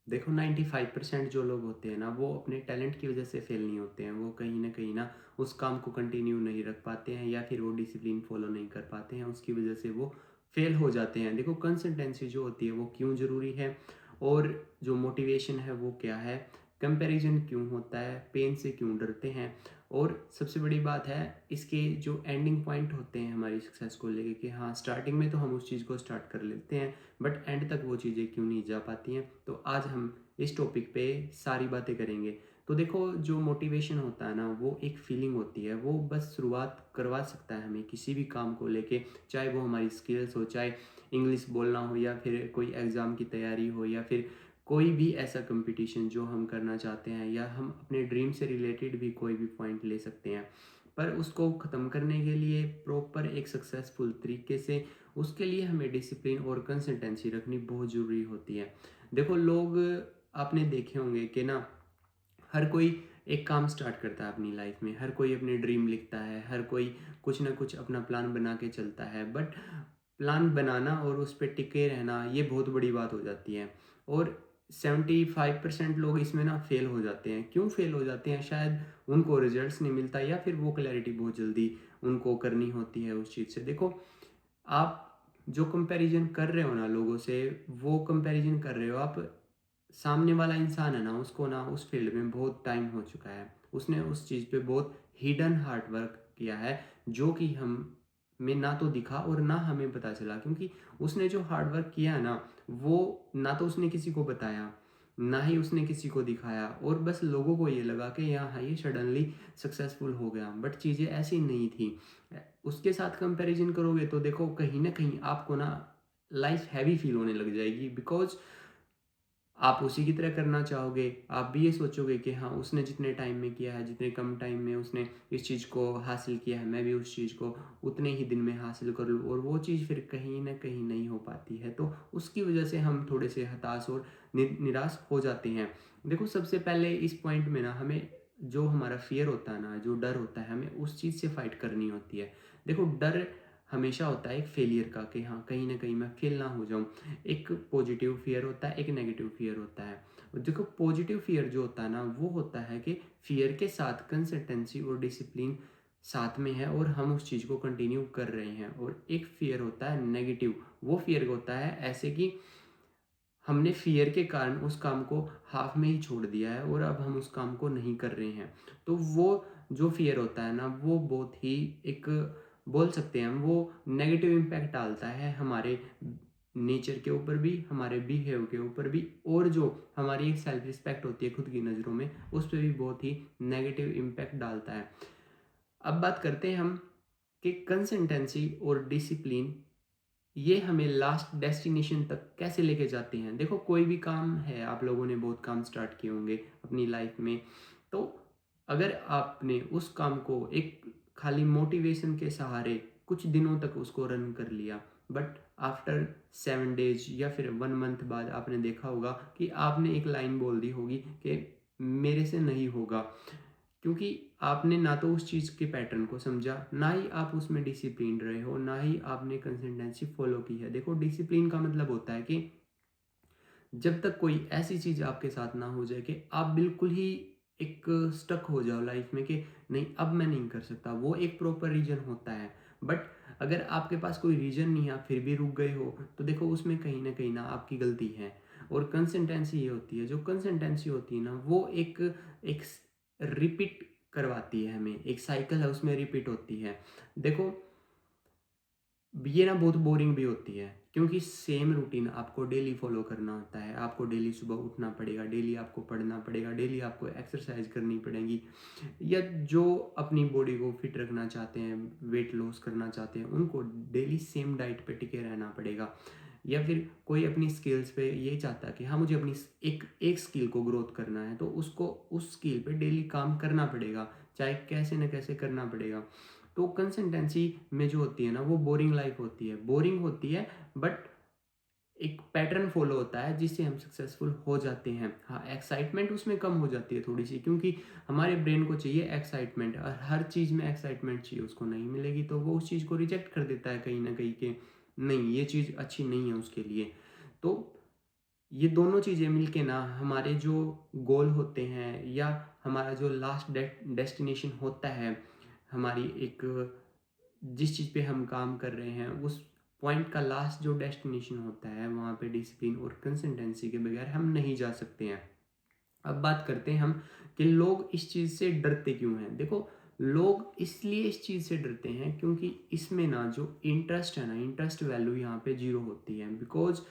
देखो 95% जो लोग होते हैं ना वो अपने टैलेंट की वजह से फेल नहीं होते हैं, वो कहीं ना कहीं ना उस काम को कंटिन्यू नहीं रख पाते हैं या फिर वो डिसिप्लिन फॉलो नहीं कर पाते हैं, उसकी वजह से वो फेल हो जाते हैं। देखो कंसिस्टेंसी जो होती है वो क्यों ज़रूरी है, और जो मोटिवेशन है वो क्या है, कंपैरिजन क्यों होता है, पेन से क्यों डरते हैं, और सबसे बड़ी बात है इसके जो एंडिंग पॉइंट होते हैं हमारी सक्सेस को लेके कि हाँ स्टार्टिंग में तो हम उस चीज़ को स्टार्ट कर लेते हैं बट एंड तक वो चीज़ें क्यों नहीं जा पाती हैं। तो आज हम इस टॉपिक पे सारी बातें करेंगे। तो देखो जो मोटिवेशन होता है ना वो एक फीलिंग होती है, वो बस शुरुआत करवा सकता है हमें किसी भी काम को लेके, चाहे वो हमारी स्किल्स हो, चाहे इंग्लिश बोलना हो या फिर कोई एग्ज़ाम की तैयारी हो या फिर कोई भी ऐसा कंपटीशन जो हम करना चाहते हैं, या हम अपने ड्रीम से रिलेटेड भी कोई भी पॉइंट ले सकते हैं। पर उसको ख़त्म करने के लिए प्रॉपर एक सक्सेसफुल तरीके से उसके लिए हमें डिसिप्लिन और कंसिस्टेंसी रखनी बहुत ज़रूरी होती है। देखो लोग, आपने देखे होंगे कि ना हर कोई एक काम स्टार्ट करता है अपनी लाइफ में, हर कोई अपने ड्रीम लिखता है, हर कोई कुछ ना कुछ अपना प्लान बना के चलता है, बट प्लान बनाना और उस पे टिके रहना ये बहुत बड़ी बात हो जाती है। और 75% लोग इसमें ना फेल हो जाते हैं। क्यों फेल हो जाते हैं? शायद उनको रिजल्ट्स नहीं मिलता या फिर वो क्लैरिटी बहुत जल्दी उनको करनी होती है उस चीज़ से। देखो आप जो कंपैरिजन कर रहे हो ना लोगों से, वो कंपैरिजन कर रहे हो आप, सामने वाला इंसान है ना उसको ना उस फील्ड में बहुत टाइम हो चुका है, उसने उस चीज़ पे बहुत हिडन हार्ड वर्क किया है, जो कि हम में ना तो दिखा और ना हमें पता चला, क्योंकि उसने जो हार्ड वर्क किया है ना वो ना तो उसने किसी को बताया, ना ही उसने किसी को दिखाया, और बस लोगों को ये लगा कि यहाँ हाँ ये सडनली सक्सेसफुल हो गया, बट चीज़ें ऐसी नहीं थी। उसके साथ कंपैरिजन करोगे तो देखो कहीं ना कहीं आपको ना लाइफ हैवी फील होने लग जाएगी, बिकॉज आप उसी की तरह करना चाहोगे। आप भी ये सोचोगे कि हाँ उसने जितने टाइम में किया है, जितने कम टाइम में उसने इस चीज़ को हासिल किया है, मैं भी उस चीज़ को उतने ही दिन में हासिल कर लूँ, और वो चीज़ फिर कहीं ना कहीं नहीं हो पाती है, तो उसकी वजह से हम थोड़े से हताश और निराश हो जाते हैं। देखो सबसे पहले इस पॉइंट में ना हमें जो हमारा फियर होता है ना, जो डर होता है, हमें उस चीज़ से फाइट करनी होती है। देखो डर हमेशा होता है एक फेलियर का, कि हाँ कहीं ना कहीं मैं फेल ना हो जाऊँ। एक पॉजिटिव फियर होता है, एक नेगेटिव फियर होता है। देखो पॉजिटिव फियर जो होता है ना वो होता है कि फियर के साथ कंसिस्टेंसी और डिसिप्लिन साथ में है और हम उस चीज़ को कंटिन्यू कर रहे हैं। और एक फियर होता है नेगेटिव, वो फियर होता है ऐसे कि हमने फियर के कारण उस काम को हाफ में ही छोड़ दिया है और अब हम उस काम को नहीं कर रहे हैं। तो वो जो फियर होता है ना वो बहुत ही एक, बोल सकते हैं हम, वो नेगेटिव इम्पैक्ट डालता है हमारे नेचर के ऊपर भी, हमारे बिहेव के ऊपर भी, और जो हमारी एक सेल्फ रिस्पेक्ट होती है खुद की नज़रों में उस पर भी बहुत ही नेगेटिव इम्पैक्ट डालता है। अब बात करते हैं हम कि कंसिस्टेंसी और डिसिप्लिन ये हमें लास्ट डेस्टिनेशन तक कैसे लेके जाते हैं। देखो कोई भी काम है, आप लोगों ने बहुत काम स्टार्ट किए होंगे अपनी लाइफ में, तो अगर आपने उस काम को एक खाली मोटिवेशन के सहारे कुछ दिनों तक उसको रन कर लिया, बट आफ्टर 7 डेज या फिर 1 मंथ बाद आपने देखा होगा कि आपने एक लाइन बोल दी होगी कि मेरे से नहीं होगा, क्योंकि आपने ना तो उस चीज़ के पैटर्न को समझा, ना ही आप उसमें डिसिप्लिन रहे हो, ना ही आपने कंसिस्टेंसी फॉलो की है। देखो डिसिप्लिन का मतलब होता है कि जब तक कोई ऐसी चीज़ आपके साथ ना हो जाए कि आप बिल्कुल ही एक स्टक हो जाओ लाइफ में कि नहीं अब मैं नहीं कर सकता, वो एक प्रॉपर रीज़न होता है। बट अगर आपके पास कोई रीज़न नहीं है, आप फिर भी रुक गए हो, तो देखो उसमें कहीं ना आपकी गलती है। और कंसिस्टेंसी ये होती है, जो कंसिस्टेंसी होती है ना वो एक रिपीट करवाती है हमें, एक साइकिल है उसमें रिपीट होती है। देखो ये ना बहुत बोरिंग भी होती है, क्योंकि सेम रूटीन आपको डेली फॉलो करना होता है। आपको डेली सुबह उठना पड़ेगा, डेली आपको पढ़ना पड़ेगा, डेली आपको एक्सरसाइज करनी पड़ेगी, या जो अपनी बॉडी को फिट रखना चाहते हैं, वेट लॉस करना चाहते हैं, उनको डेली सेम डाइट पे टिके रहना पड़ेगा। या फिर कोई अपनी स्किल्स पे ये चाहता है कि हाँ मुझे अपनी एक एक स्किल को ग्रोथ करना है, तो उसको उस स्किल पे डेली काम करना पड़ेगा, चाहे कैसे न कैसे करना पड़ेगा। तो कंसिस्टेंसी में जो होती है ना वो बोरिंग लाइफ होती है, बोरिंग होती है, बट एक पैटर्न फॉलो होता है जिससे हम सक्सेसफुल हो जाते हैं। हाँ एक्साइटमेंट उसमें कम हो जाती है थोड़ी सी, क्योंकि हमारे ब्रेन को चाहिए एक्साइटमेंट, और हर चीज़ में एक्साइटमेंट चाहिए, उसको नहीं मिलेगी तो वो उस चीज़ को रिजेक्ट कर देता है कहीं ना कहीं कि नहीं ये चीज़ अच्छी नहीं है उसके लिए। तो ये दोनों चीज़ें मिलके ना हमारे जो गोल होते हैं या हमारा जो लास्ट डेस्टिनेशन होता है, हमारी एक जिस चीज़ पे हम काम कर रहे हैं उस पॉइंट का लास्ट जो डेस्टिनेशन होता है, वहाँ पे डिसिप्लिन और कंसिस्टेंसी के बगैर हम नहीं जा सकते हैं। अब बात करते हैं हम कि लोग इस चीज़ से डरते क्यों हैं। देखो, लोग इसलिए इस चीज़ से डरते हैं क्योंकि इसमें ना जो इंटरेस्ट है ना, इंटरेस्ट वैल्यू यहाँ पे ज़ीरो होती है। बिकॉज़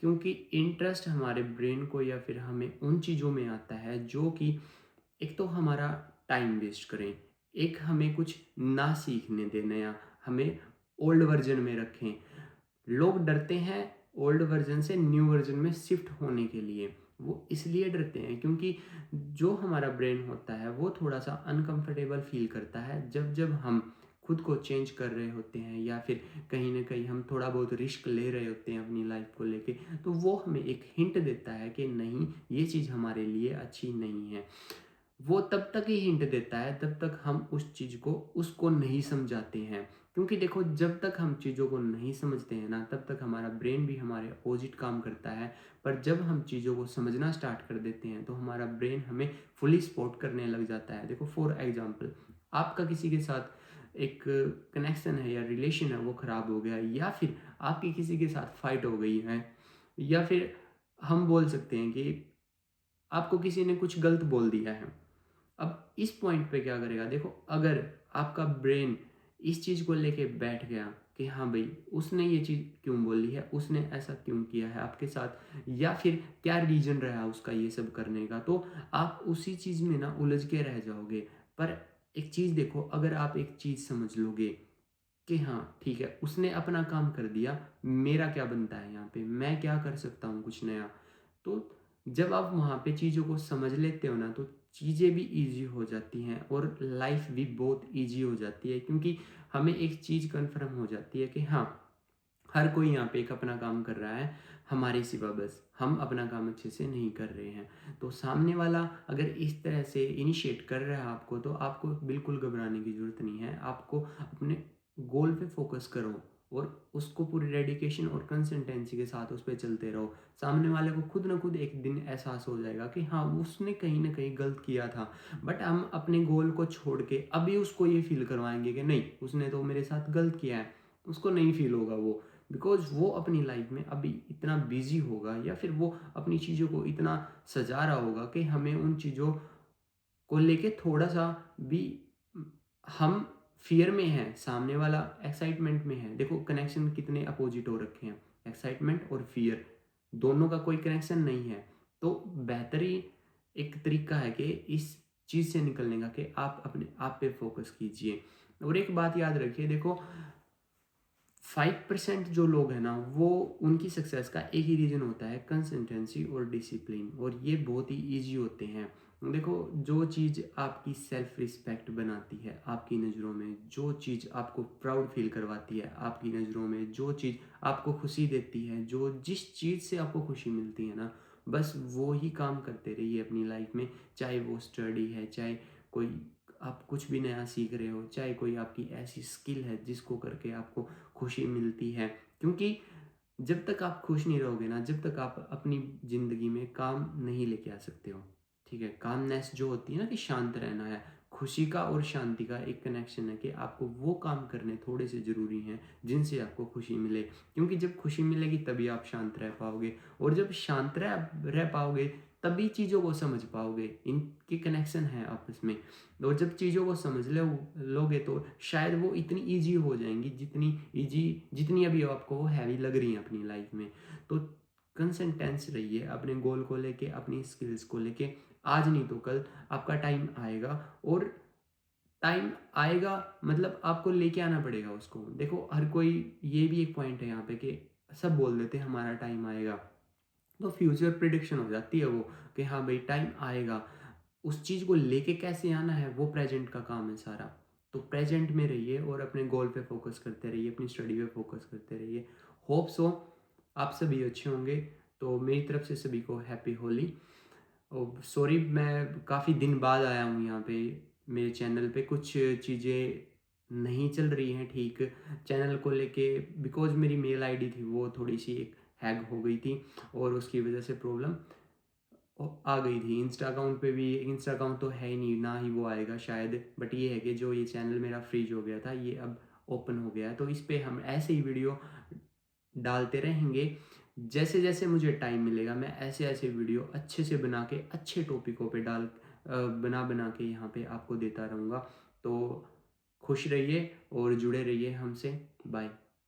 क्योंकि इंटरेस्ट हमारे ब्रेन को या फिर हमें उन चीज़ों में आता है जो कि एक तो हमारा टाइम वेस्ट करें, एक हमें कुछ ना सीखने दें नया, हमें ओल्ड वर्ज़न में रखें। लोग डरते हैं ओल्ड वर्ज़न से न्यू वर्ज़न में शिफ्ट होने के लिए। वो इसलिए डरते हैं क्योंकि जो हमारा ब्रेन होता है वो थोड़ा-सा अनकंफर्टेबल फ़ील करता है जब-जब हम खुद को चेंज कर रहे होते हैं या फिर कहीं न कहीं हम थोड़ा बहुत रिस्क ले रहे होते हैं अपनी लाइफ़ को लेके। तो वो हमें एक हिंट देता है कि नहीं, ये चीज़ हमारे लिए अच्छी नहीं है। वो तब तक ही हिंट देता है, तब तक हम उस चीज़ को उसको नहीं समझाते हैं। क्योंकि देखो, जब तक हम चीज़ों को नहीं समझते हैं ना, तब तक हमारा ब्रेन भी हमारे अपोज़िट काम करता है। पर जब हम चीज़ों को समझना स्टार्ट कर देते हैं, तो हमारा ब्रेन हमें फुली सपोर्ट करने लग जाता है। देखो, फॉर एग्ज़ाम्पल, आपका किसी के साथ एक कनेक्शन है या रिलेशन है, वो ख़राब हो गया, या फिर आपकी किसी के साथ फ़ाइट हो गई है, या फिर हम बोल सकते हैं कि आपको किसी ने कुछ गलत बोल दिया है। अब इस पॉइंट पे क्या करेगा, देखो, अगर आपका ब्रेन इस चीज़ को लेके बैठ गया कि हाँ भाई, उसने ये चीज़ क्यों बोली है, उसने ऐसा क्यों किया है आपके साथ, या फिर क्या रीज़न रहा उसका ये सब करने का, तो आप उसी चीज़ में ना उलझ के रह जाओगे। पर एक चीज़ देखो, अगर आप एक चीज़ समझ लोगे कि हाँ ठीक है, उसने अपना काम कर दिया, मेरा क्या बनता है यहाँ पे, मैं क्या कर सकता हूँ कुछ नया। तो जब आप वहाँ पे चीज़ों को समझ लेते हो ना, तो चीज़ें भी ईज़ी हो जाती हैं और लाइफ भी बहुत ईज़ी हो जाती है, क्योंकि हमें एक चीज़ कन्फर्म हो जाती है कि हाँ, हर कोई यहाँ पे एक अपना काम कर रहा है, हमारे सिवा बस हम अपना काम अच्छे से नहीं कर रहे हैं। तो सामने वाला अगर इस तरह से इनिशिएट कर रहा है आपको, तो आपको बिल्कुल घबराने की ज़रूरत नहीं है। आपको अपने गोल पे फ़ोकस करो और उसको पूरी डेडिकेशन और कंसिस्टेंसी के साथ उस पे चलते रहो। सामने वाले को खुद न खुद एक दिन एहसास हो जाएगा कि हाँ, उसने कहीं न कहीं गलत किया था। बट हम अपने गोल को छोड़ के अभी उसको ये फ़ील करवाएँगे कि नहीं, उसने तो मेरे साथ गलत किया है, उसको नहीं फ़ील होगा वो। बिकॉज़ वो अपनी लाइफ में अभी इतना बिज़ी होगा या फिर वो अपनी चीज़ों को इतना सजा रहा होगा कि हमें उन चीज़ों को लेके थोड़ा-सा भी हम फ़ियर में हैं, सामने वाला एक्साइटमेंट में है। देखो, कनेक्शन कितने अपोज़िट हो रखे हैं, एक्साइटमेंट और फ़ियर, दोनों का कोई कनेक्शन नहीं है। तो बेहतरीन एक तरीका है कि इस चीज़ से निकलने का कि आप अपने आप पे फ़ोकस कीजिए। और एक बात याद रखिए, देखो, 5% जो लोग हैं ना, वो उनकी सक्सेस का एक ही रीज़न होता है, कंसिस्टेंसी और डिसिप्लिन, और ये बहुत ही ईज़ी होते हैं। देखो, जो चीज़ आपकी सेल्फ रिस्पेक्ट बनाती है आपकी नज़रों में, जो चीज़ आपको प्राउड फ़ील करवाती है आपकी नज़रों में, जो चीज़ आपको खुशी देती है, जो जिस चीज़ से आपको खुशी मिलती है ना, बस वो ही काम करते रहिए अपनी लाइफ़ में। चाहे वो स्टडी है, चाहे कोई आप कुछ भी नया सीख रहे हो, चाहे कोई आपकी ऐसी स्किल है जिसको करके आपको खुशी मिलती है। क्योंकि जब तक आप खुश नहीं रहोगे ना, जब तक आप अपनी ज़िंदगी में काम नहीं लेके आ सकते हो। ठीक है? कामनेस जो होती है ना, कि शांत रहना है, खुशी का और शांति का एक कनेक्शन है कि आपको वो काम करने थोड़े से ज़रूरी हैं जिनसे आपको खुशी मिले। क्योंकि जब खुशी मिलेगी तभी आप शांत रह पाओगे, और जब शांत रह पाओगे तभी चीज़ों को समझ पाओगे। इनके कनेक्शन है आपस में। और जब चीज़ों को समझ लोगे तो शायद वो इतनी ईज़ी हो जाएँगी जितनी अभी आपको वो हैवी लग रही हैं अपनी लाइफ़ में। तो कंसिस्टेंस रहिए अपने गोल को लेके, अपनी स्किल्स को लेके। आज नहीं तो कल आपका टाइम आएगा, और टाइम आएगा मतलब आपको लेके आना पड़ेगा उसको। देखो, हर कोई, ये भी एक पॉइंट है यहाँ पे कि सब बोल देते हैं हमारा टाइम आएगा। तो फ्यूचर प्रेडिक्शन हो जाती है वो, कि हाँ भाई, टाइम आएगा। उस चीज़ को लेके कैसे आना है, वो प्रेजेंट का काम है सारा। तो प्रेजेंट में रहिए और अपने गोल पे फोकस करते रहिए, अपनी स्टडी पे फोकस करते रहिए। होप सो आप सभी अच्छे होंगे। तो मेरी तरफ से सभी को हैप्पी होली। और सॉरी, मैं काफ़ी दिन बाद आया हूँ यहाँ पे। मेरे चैनल पे कुछ चीज़ें नहीं चल रही हैं ठीक चैनल को लेके, बिकॉज़ मेरी मेल आईडी थी वो थोड़ी सी एक हैक हो गई थी और उसकी वजह से प्रॉब्लम आ गई थी। इंस्टा अकाउंट पे भी, इंस्टा अकाउंट तो है ही नहीं, ना ही वो आएगा शायद, बट ये है कि जो ये चैनल मेरा फ्रीज हो गया था ये अब ओपन हो गया है। तो इस पे हम ऐसे ही वीडियो डालते रहेंगे। जैसे जैसे मुझे टाइम मिलेगा मैं ऐसे ऐसे वीडियो अच्छे से बना के अच्छे टॉपिकों पे बना बना के यहाँ पे आपको देता रहूँगा। तो खुश रहिए और जुड़े रहिए हमसे। बाय।